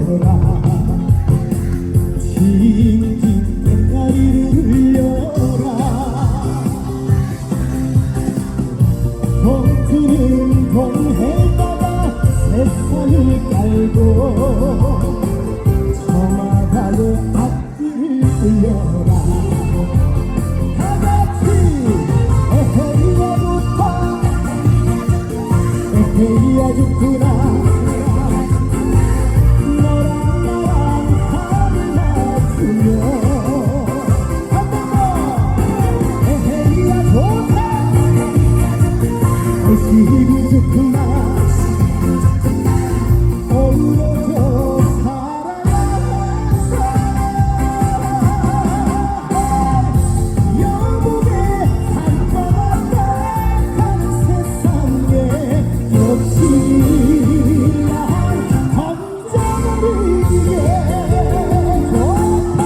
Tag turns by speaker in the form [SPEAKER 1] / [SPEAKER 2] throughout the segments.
[SPEAKER 1] 울려라 징징 꽹가리를 울려라 동트는 동해바다 새산을 깔고 저마다의 앞길을 울려라 다같이 에헤이야 좋다 에헤이야 좋구나 너랑 나랑 하늘 맞추며 한번더 에헤이야 좋다 얼씨구 좋구나 어우러져 살아가면서 영국의 한바닥한 세상에 역시 난 던져버리기에 좋다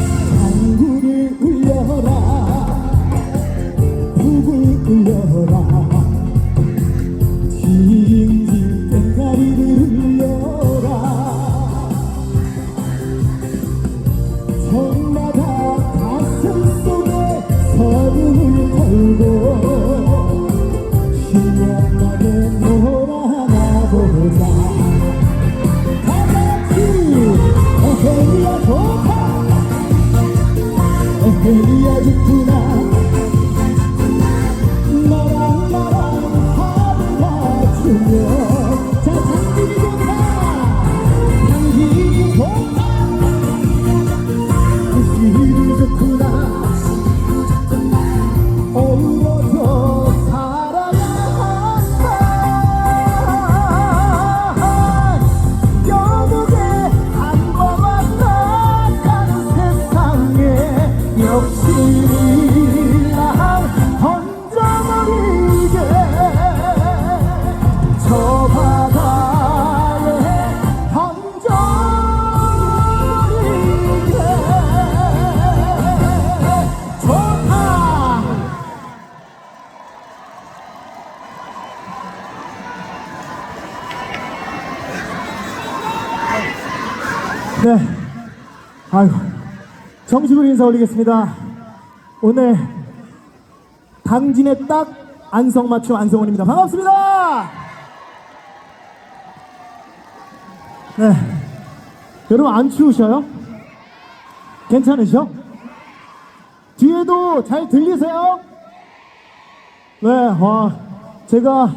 [SPEAKER 1] 장구를 울려라 북을 울려라 징징 꽹가리를 울려라 저마다 가슴 속에 서름을 걸고 신명나게 놀아나 보자 다같이 에헤이야 좋다 에헤이야 좋구나 너랑 나랑 하늘 맞추며 자 당기기 좋다 당기기 좋다 당기기 좋구나 어우러져 살아간다 영국의 한밤만 나가는 세상에 역시 난 던져버리게 저 바다에 던져버리게 좋다. 네, 아이고 정식으로 인사 올리겠습니다. 오늘 당진의 딱 안성맞춤 안성원입니다. 반갑습니다. 네, 여러분 안 추우셔요? 괜찮으셔? 뒤에도 잘 들리세요? 네, 제가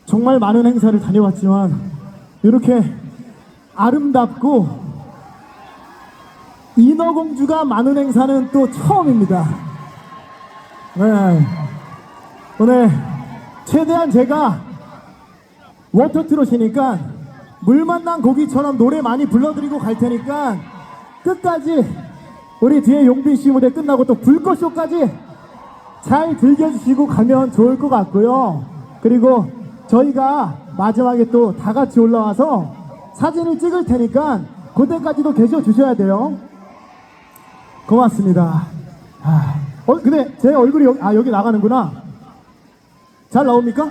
[SPEAKER 1] 정말 많은 행사를 다녀왔지만 이렇게 아름답고 인어공주가 많은 행사는 또 처음입니다. 네, 오늘 최대한 제가 워터트롯이니까 물 만난 고기처럼 노래 많이 불러드리고 갈 테니까 끝까지 우리 뒤에 용빈씨 무대 끝나고 또 불꽃쇼까지 잘 즐겨주시고 가면 좋을 것 같고요. 그리고 저희가 마지막에 또 다 같이 올라와서 사진을 찍을 테니까 그때까지도 계셔 주셔야 돼요. 고맙습니다. 근데 제 얼굴이 여기 나가는구나. 잘 나옵니까?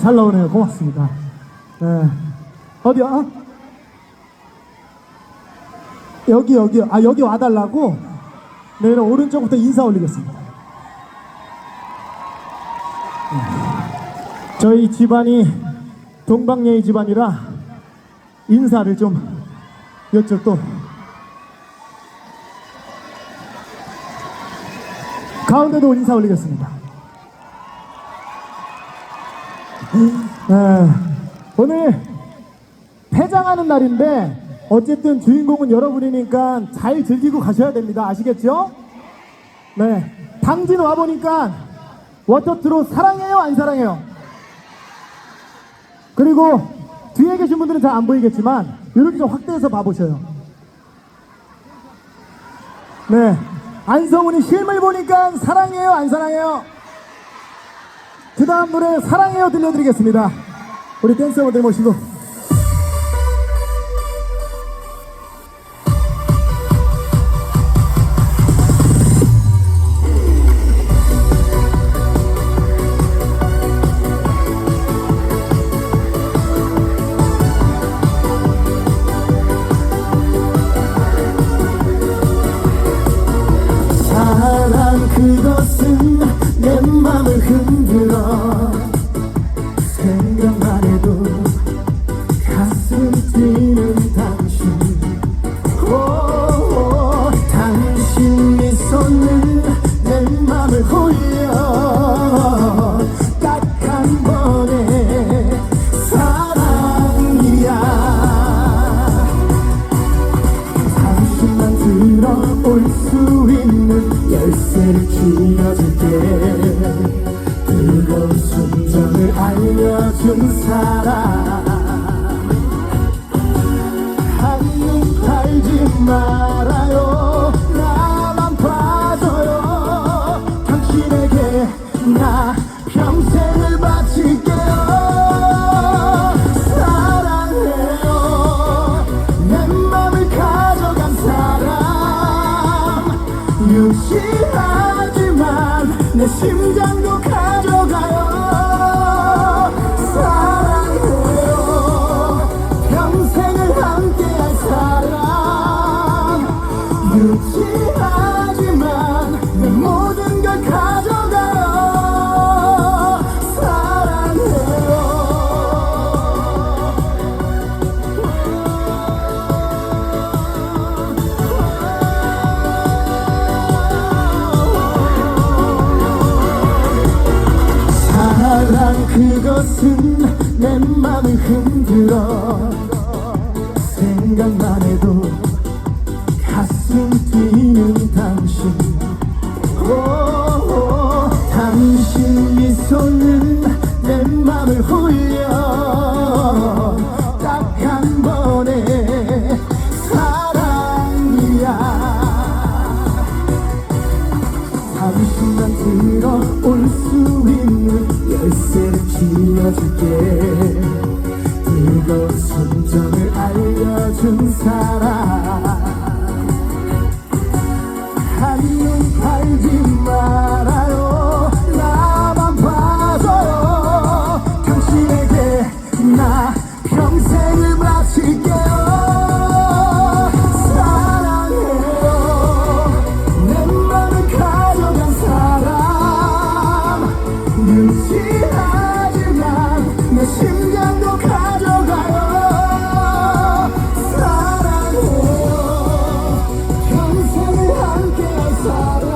[SPEAKER 1] 잘 나오네요. 고맙습니다. 네. 어디야? 여기요. 여기 와달라고? 네, 그럼 오른쪽부터 인사 올리겠습니다. 저희 집안이 동방예의 집안이라 인사를 좀 이쪽 또 가운데도 인사 올리겠습니다. 네, 오늘 폐장하는 날인데 어쨌든 주인공은 여러분이니까 잘 즐기고 가셔야 됩니다. 아시겠죠? 네, 당진 와보니까 워터트롯 사랑해요 안 사랑해요? 그리고 뒤에 계신 분들은 잘 안 보이겠지만 이렇게 좀 확대해서 봐보셔요. 네, 안성훈이 실물 보니까 사랑해요 안 사랑해요? 그 다음 노래 사랑해요 들려드리겠습니다. 우리 댄서분들 모시고.
[SPEAKER 2] 그것은 내 맘을 흔들어 생각만 해도 가슴 뛰는 당신 오, 당신 미소는 내 맘을 홀려 딱 한 번의 사랑이야 당신만 들어올 수 있는 열쇠를 쥐어줄게 뜨거운 순정을 알려준 사람 한눈 팔지 말아요 나만 봐줘요 당신에게 나 평생을 바칠게요 사랑해요 내 맘을 가져간 사람 유치하지만 내 심장도 가져가요 사랑해요 평생을 함께할 사람 유치하지만 내 모든 걸 가져가요 사랑 그것은 내 맘을 흔들어 생각만 해도 가슴 뛰는 당신 오, 당신 미소는 내 맘을 홀려 딱 한 번의 사랑이야 당신만 들어올 수 있는 열쇠를 쥐어줄게 뜨거운 순정을 알려준 사람 한눈 팔지 말아요 나만 봐줘요 당신에게 나 평생을 바칠게요 사랑해요 내 맘을 가져간 사람 유치하지만 내 심장도 가져가요 사랑해요 평생을 함께할 사람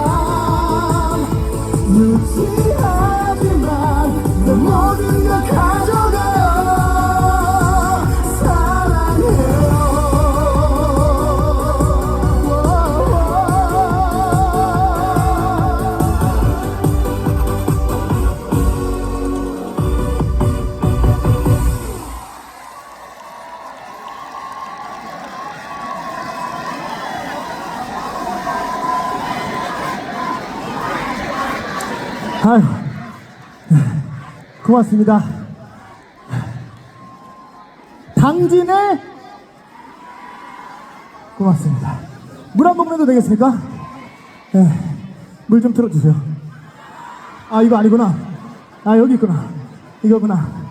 [SPEAKER 2] 유치하지만 내 모든 걸 가져가요 사랑해요
[SPEAKER 1] 아유, 고맙습니다. 당진의 고맙습니다. 물 한 모금 해도 되겠습니까? 네, 물 좀 틀어주세요. 아, 이거 아니구나. 아, 여기 있구나. 이거구나.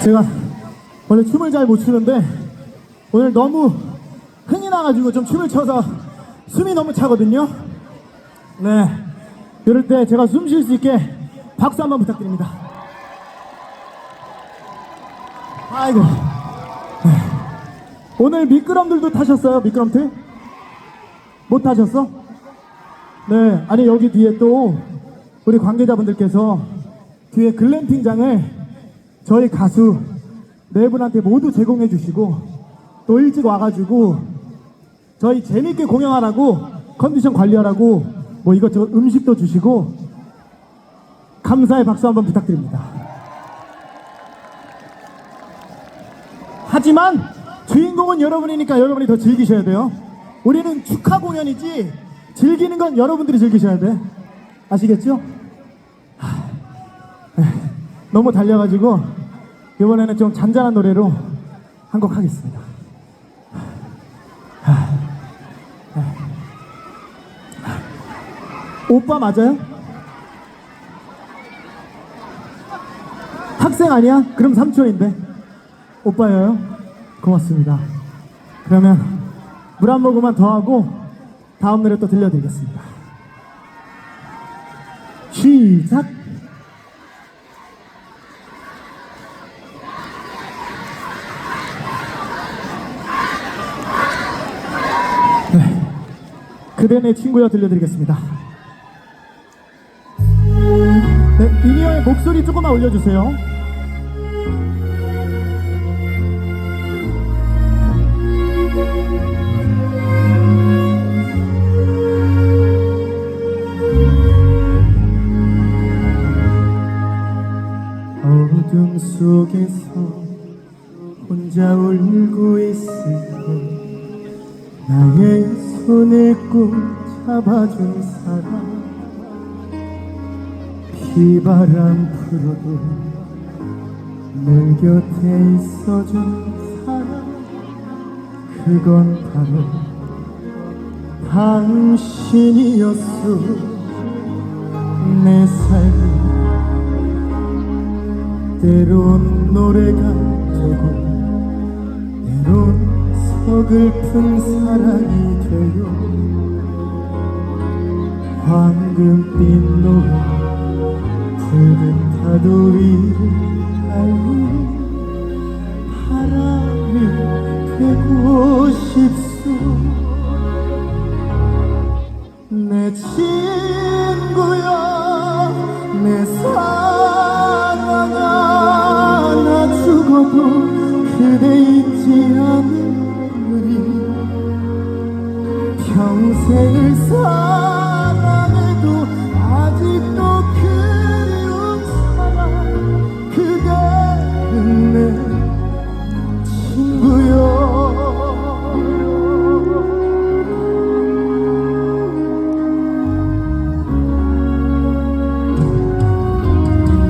[SPEAKER 1] 제가 원래 춤을 잘 못 추는데 오늘 너무 흥이 나가지고 좀 춤을 춰서 숨이 너무 차거든요. 네, 이럴 때 제가 숨 쉴 수 있게 박수 한번 부탁드립니다. 아이고. 네. 오늘 미끄럼들도 타셨어요? 미끄럼틀? 못 타셨어? 네, 아니 여기 뒤에 또 우리 관계자분들께서 뒤에 글램핑장을 저희 가수 네 분한테 모두 제공해 주시고 또 일찍 와가지고 저희 재밌게 공연하라고 컨디션 관리하라고 뭐 이것저것 음식도 주시고 감사의 박수 한번 부탁드립니다. 하지만 주인공은 여러분이니까 여러분이 더 즐기셔야 돼요. 우리는 축하 공연이지 즐기는 건 여러분들이 즐기셔야 돼. 아시겠죠? 너무 달려가지고 이번에는 좀 잔잔한 노래로 한 곡 하겠습니다. 오빠 맞아요? 학생 아니야? 그럼 삼촌인데. 오빠예요? 고맙습니다. 그러면 물 한 모금만 더 하고 다음 노래 또 들려드리겠습니다. 시작! 네, 그대 내 친구여 들려드리겠습니다. 네, 이니어의 목소리 조금만 올려주세요. 어둠 속에서 혼자 울고 있을 때 나의 손을 꼭 잡아준 사람, 비바람 불어도 늘 곁에 있어준 사람, 그건 바로 당신이었어. 내 삶이 때론 노래가 되고 때론 서글픈 사랑이 되어 황금빛 노을 붉은 파도 위를 달리는 바람이 되고 싶소. 내 친구야 내 사랑아, 나 죽어도 그대 잊지 않으리. 평생을 사랑해도 아직도 그리운 사람, 그대는 내 친구여.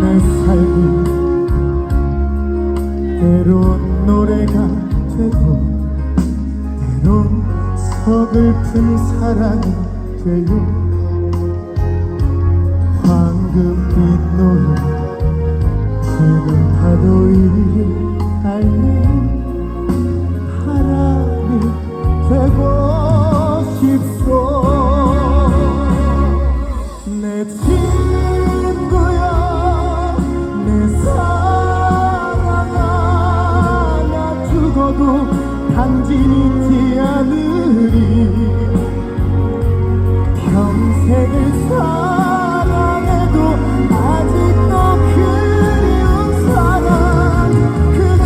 [SPEAKER 1] 내 삶은 때론 노래가 되고 때론 서글픈 사랑이 되어 황금빛 노을 붉은 파도 위를 달리는 바람이 되고 싶소. 내 친구야 내 사랑아, 나 죽어도 단지 잊지 않으리. 평생을 사랑해도 아직도 그리운 사람, 그대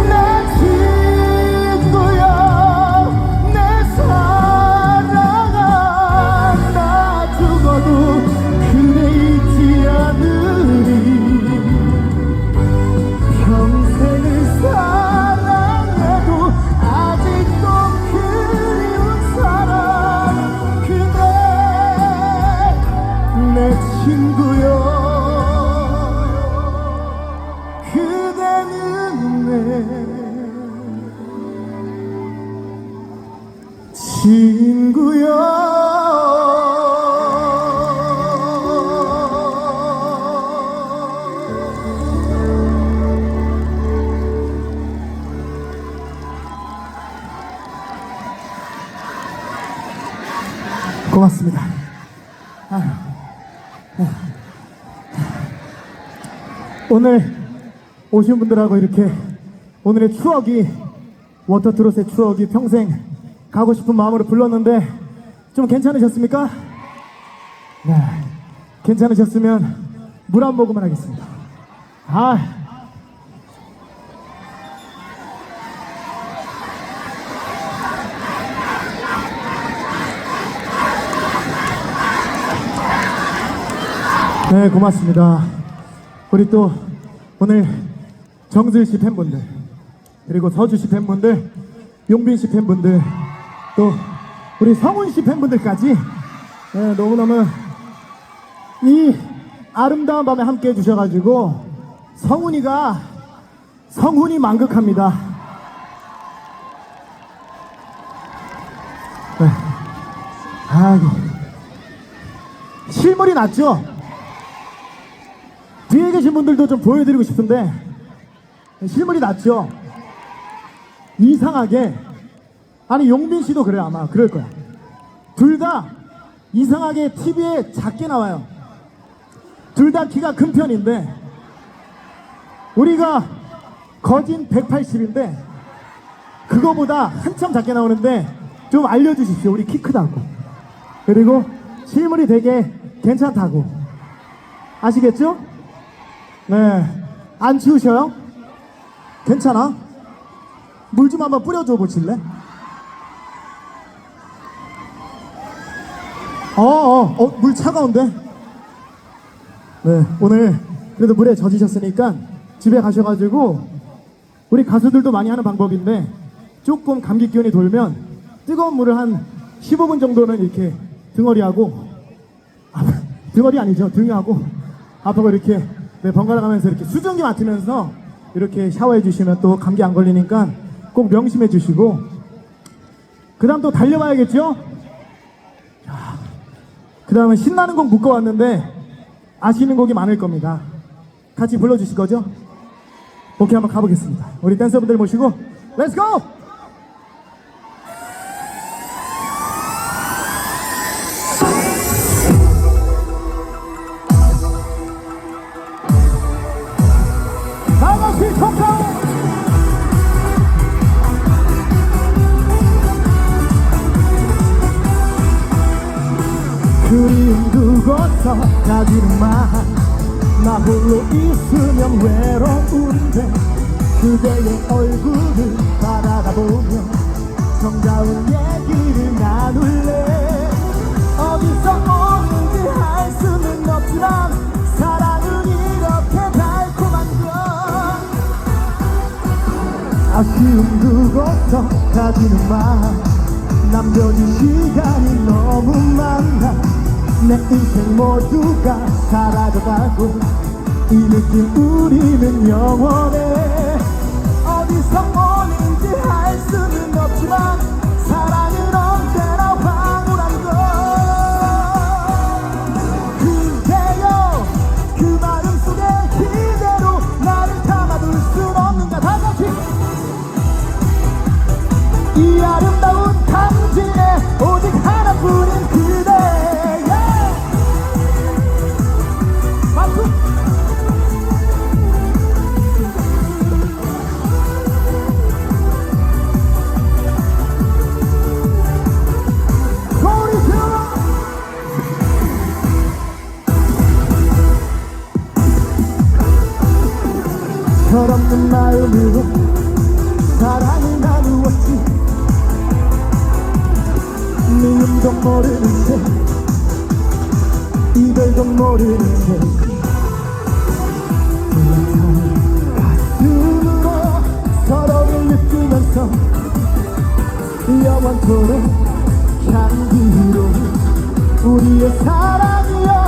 [SPEAKER 1] 내 친구야 내 사랑아, 나 죽어도 그대 잊지 않으리. 평생을 사랑해도 아직도 그리운 사람, 그대 내 친구여. 그대는 내 친구여. 고맙습니다. 오늘 오신 분들하고 이렇게 오늘의 추억이, 워터트롯의 추억이 평생 가고 싶은 마음으로 불렀는데 좀 괜찮으셨습니까? 네, 괜찮으셨으면 물 한 모금만 하겠습니다. 네, 고맙습니다. 우리 또 오늘 정슬 씨 팬분들, 그리고 서주 씨 팬분들, 용빈 씨 팬분들, 또 우리 성훈 씨 팬분들까지 네, 너무너무 이 아름다운 밤에 함께 해주셔가지고 성훈이 만극합니다. 네. 아이고, 실물이 낫죠? 뒤에 계신 분들도 좀 보여드리고 싶은데 실물이 낫죠? 이상하게, 아니 용빈 씨도 그래, 아마 그럴 거야. 둘 다 이상하게 TV에 작게 나와요. 둘 다 키가 큰 편인데 우리가 거진 180인데 그거보다 한참 작게 나오는데 좀 알려주십시오. 우리 키 크다고, 그리고 실물이 되게 괜찮다고. 아시겠죠? 네. 안 추우셔요? 괜찮아? 물 좀 한번 뿌려줘 보실래? 물 차가운데? 네, 오늘 그래도 물에 젖으셨으니까 집에 가셔가지고, 우리 가수들도 많이 하는 방법인데 조금 감기 기운이 돌면 뜨거운 물을 한 15분 정도는 이렇게 등허리하고, 등허리 아니죠, 등하고 앞하고 이렇게 네, 번갈아 가면서 이렇게 수증기 맡으면서 이렇게 샤워해 주시면 또 감기 안 걸리니까 꼭 명심해 주시고, 그 다음 또 달려봐야겠죠? 그 다음은 신나는 곡 묶어왔는데 아시는 곡이 많을 겁니다. 같이 불러주실 거죠? 오케이, 한번 가보겠습니다. 우리 댄서분들 모시고 렛츠 고! 다같이 통과! 그리움 두고서 가지는 나 홀로 있으면 외로운데 그대의 얼굴을 바라다 보면 정다운 얘기를 나눌래. 어디서 오는지 알 수는 없지만 사랑은 이렇게 달콤한 걸. 아쉬움 두고서 가지는 남겨진 시간이 너무 많아. 내 인생 모두가 사라져가고 이 느낌 우리는 영원해. 어디서 오는지 알 수는 없지만 사랑은 언제나 황홀한 걸. 그대여, 그 마음 속에 그대로 나를 담아둘 순 없는가. 다같이 이 아름다운 당신의 오직 하나뿐인 그대. 철없는 마음으로 사랑을 나누었지. 미움도 모르는 채 이별도 모르는 채 가슴으로 서로를 느끼면서 영원토록 향기로운 우리의 사랑이여.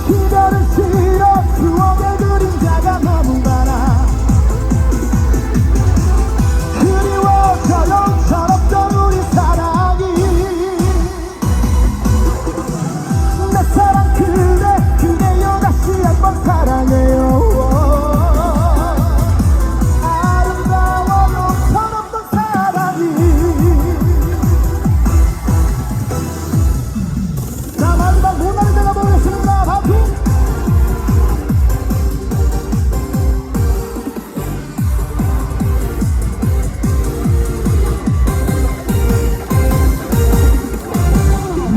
[SPEAKER 1] 기별은 싫어. 추억의 그림자가 너무 많아. 그리워져요 철없던 우리 사랑이. 내 사랑 그대여 다시 한번 사랑해요. 아름다워요 철없던 사랑이. 자, 마지막 모나를 내가 보겠습니다. 박수.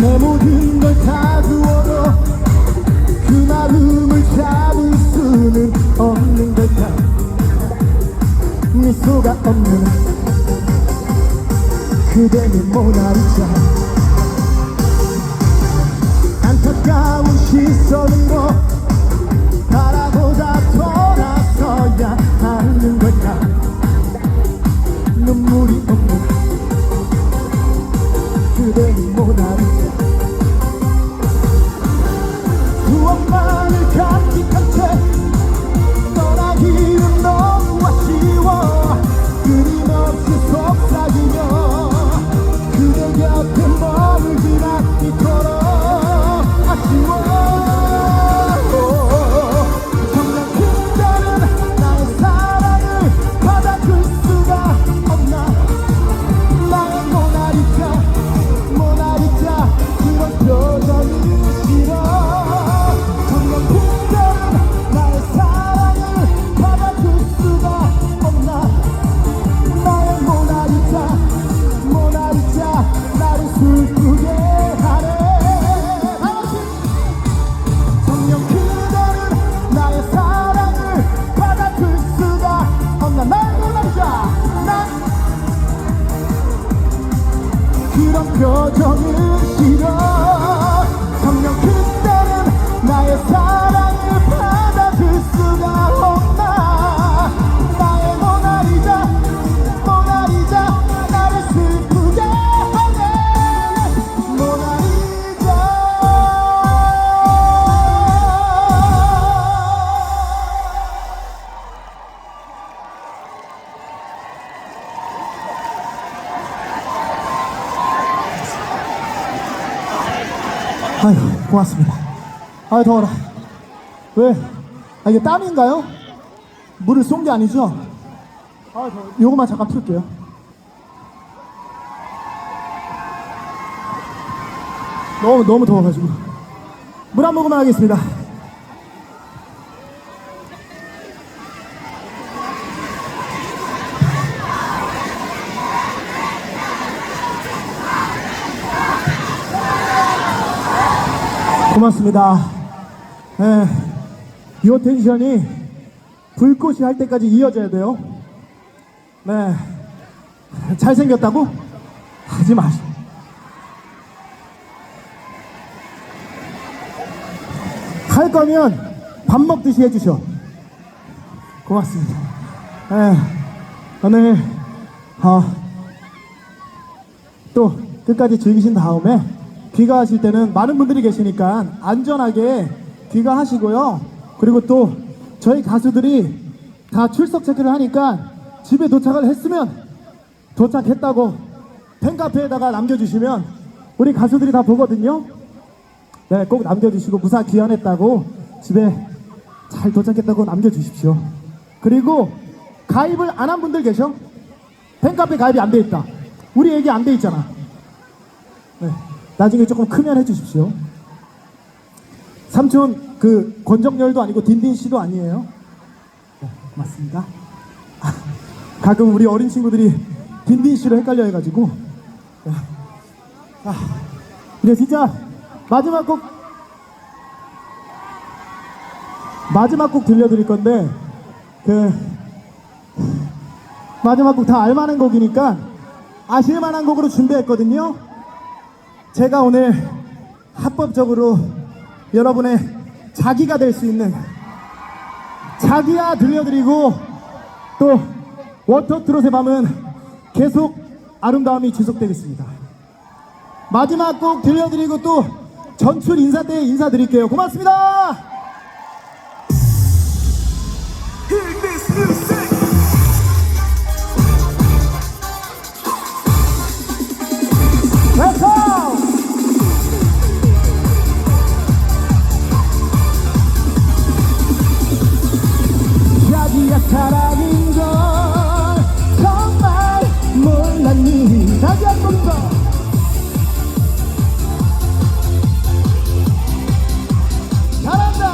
[SPEAKER 1] 내 모든 걸 다 두어도 그 마음을 잡을 수는 없는 걸까. 미소가 없는 그대는 모나리자. 안타까운 시선으로 바라보다 돌아서야 하는 걸까. 눈물이 없는 그대는 모나리자. 추억만을 간직한 채 떠나기는 너무 아쉬워. 끊임없이 속삭이며 그대 곁에 머물진 않도록 아쉬워. 정말 그대는 나의 사랑을 받아줄 수가 없나. 나의 모나리자 모나리자 그런 표정이 싫어. 정말 그대는 나의 사랑을 받아줄 수가 없나. 나의 모나리자 모나리자 나를 슬프게 하네. 정녕 그대는 나의 사랑을 받아줄 수가 없나. 나의 모나리자 난 그런 표정은 싫어. 정녕 그대는 나의 사랑을 받아줄 수가 없나. 나의 모나리자 모나리자 나를 슬프게 하네. 모나리자. 아유 고맙습니다. 아유 더워라. 왜? 아 이게 땀인가요? 물을 쏜 게 아니죠? 아 더워. 요거만 잠깐 풀게요. 너무 더워가지고 물 한 모금만 하겠습니다. 고맙습니다. 네, 이 텐션이 불꽃이 할 때까지 이어져야 돼요. 네, 잘생겼다고? 하지 마시오. 할 거면 밥 먹듯이 해주셔. 고맙습니다. 네, 오늘 또 끝까지 즐기신 다음에 귀가하실 때는 많은 분들이 계시니까 안전하게 귀가하시고요. 그리고 또 저희 가수들이 다 출석 체크를 하니까 집에 도착을 했으면 도착했다고 팬카페에다가 남겨주시면 우리 가수들이 다 보거든요. 네, 꼭 남겨주시고 무사 귀환했다고 집에 잘 도착했다고 남겨주십시오. 그리고 가입을 안 한 분들 계셔? 팬카페 가입이 안 돼 있다. 우리 얘기 안 돼 있잖아. 네, 나중에 조금 크면 해주십시오. 삼촌 그 권정열도 아니고 딘딘씨도 아니에요. 네, 고맙습니다. 가끔 우리 어린 친구들이 딘딘씨로 헷갈려 해가지고. 네. 이제 진짜 마지막 곡 들려드릴 건데 그 마지막 곡 다 알만한 곡이니까 아실만한 곡으로 준비했거든요. 제가 오늘 합법적으로 여러분의 자기가 될 수 있는 자기야 들려드리고 또 워터트롯의 밤은 계속 아름다움이 지속되겠습니다. 마지막 곡 들려드리고 또 전출 인사 때 인사드릴게요. 고맙습니다. 자기야 사랑인 걸 정말 몰랐니. 다시 한 번 더. 잘한다.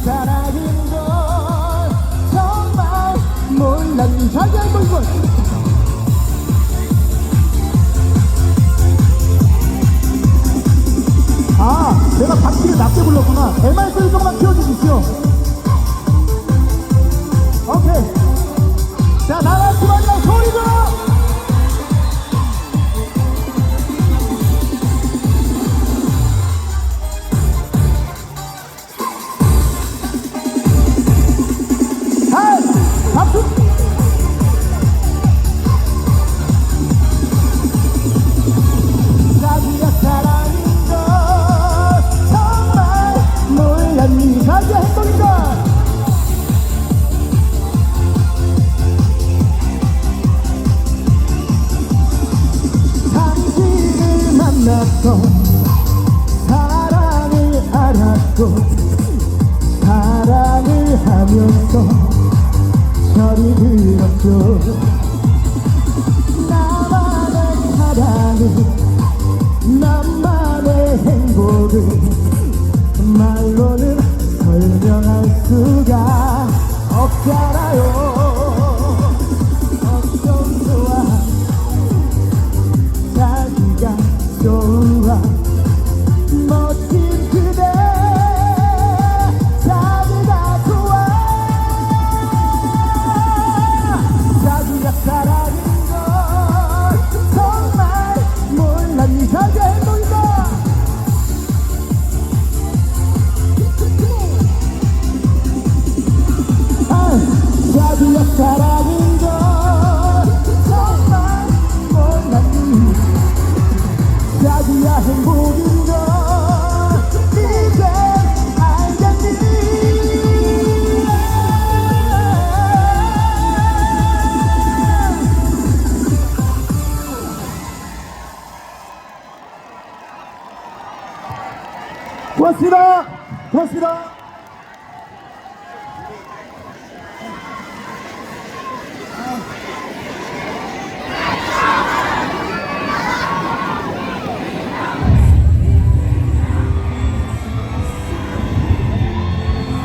[SPEAKER 1] 사랑인 걸 정말 몰랐니. 자기 한번 이거. 아, 내가 박기를 낮게 불렀구나. 대말 소리 조금만 키워주십시오. 오케이. 자, 나같이 만나 소리 들어! 하이! 박수! 자기가 사랑인 걸 정말 몰랐니. 자기가 행복인 걸. 당신을 만났고 사랑을 알았고 사랑을 하면서 철이 들었죠. 나만의 사랑을 나만의 행복을 말로는 설명할 수가 없잖아요. 어쩜 좋아 자기가 좋아 멋진 그대 자기가 좋아 자기가 사랑인 걸 정말 몰랐니. 자기가 행복인 걸. 자기가 사랑인 걸 정말 몰랐니. 자기야 행복인 걸 이제 알겠니. 고맙습니다. 고맙습니다.